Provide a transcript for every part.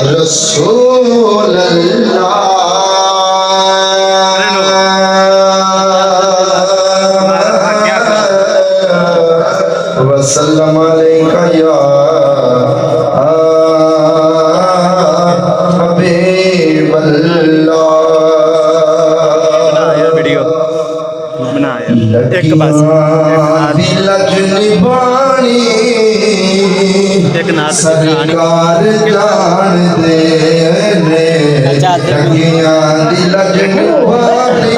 रसूल अल्लाह वसल्लम अलैका या हबीबल्लाह। वीडियो बनाया एक बस एक नाथ सरकार जान दे लगियां दी लजनवानी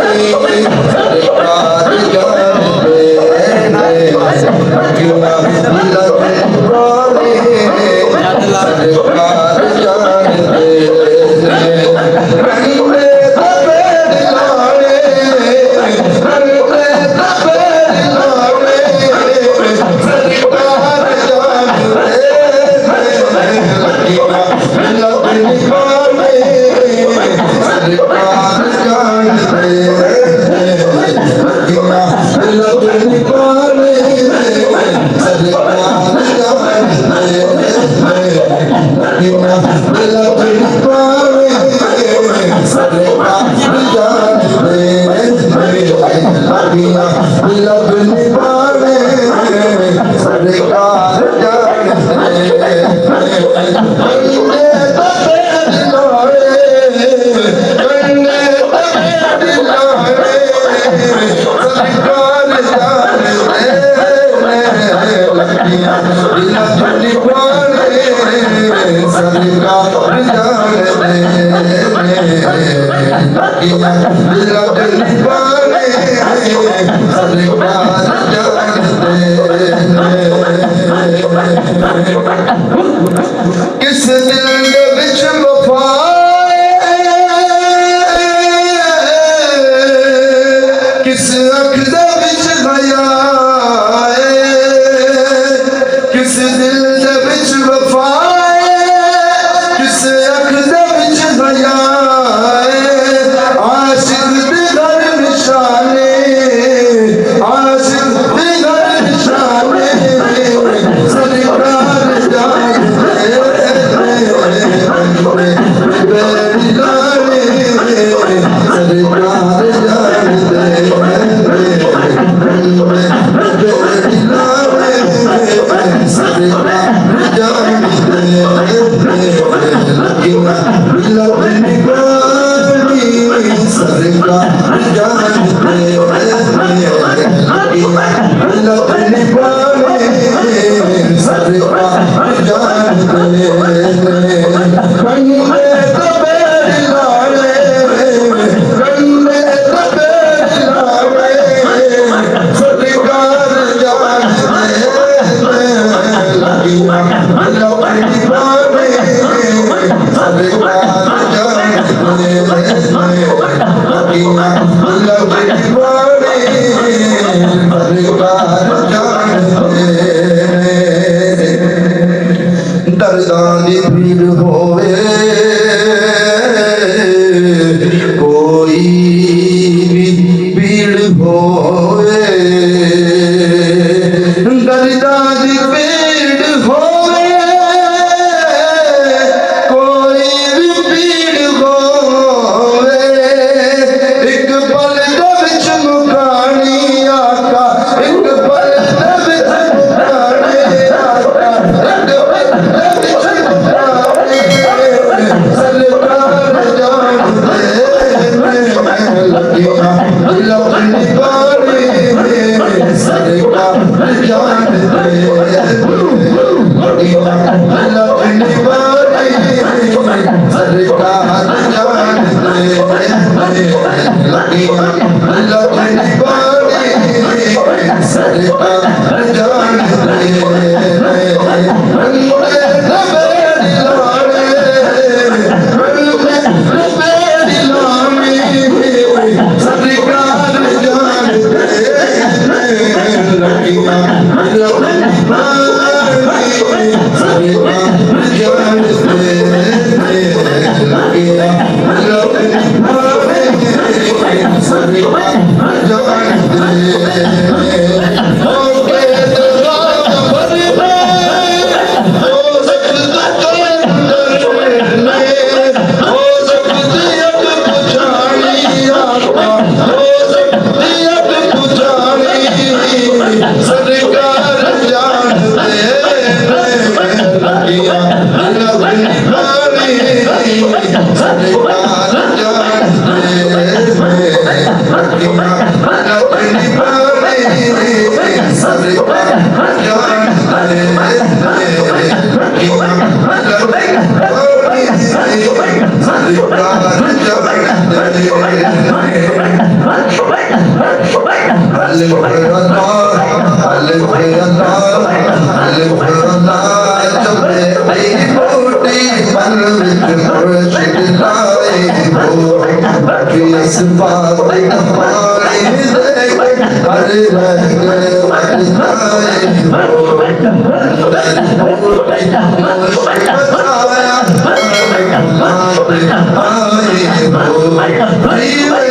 सरकार जान दे लगियां दी लजनवानी सरकार जान दे किस दिल विच वफा किस अख दे विच हया किस दिल दे विच वफा किस अख दे विच हया आशिक दे घर निशाने आशिक दे घर निशाने सरकार जान दर्दां दी भीड़ होवे कोई भी भीड़ होवे दर्दां दी भीड़ होवे कोई भी भीड़ होवे एक पल दे विच मुकानी आका एक पल दे विच मुकानी आका एक पल दे विच मुकानी सरकार जान दे लगियां दिल अपनी बारी सरकार जान दे लगियां दिल अपनी बारी सरकार जान दे लगियां दिल अपनी बारी सरकार जान दे जान दे इस बात का पानी देख हर रंग बरसाए हो बचाया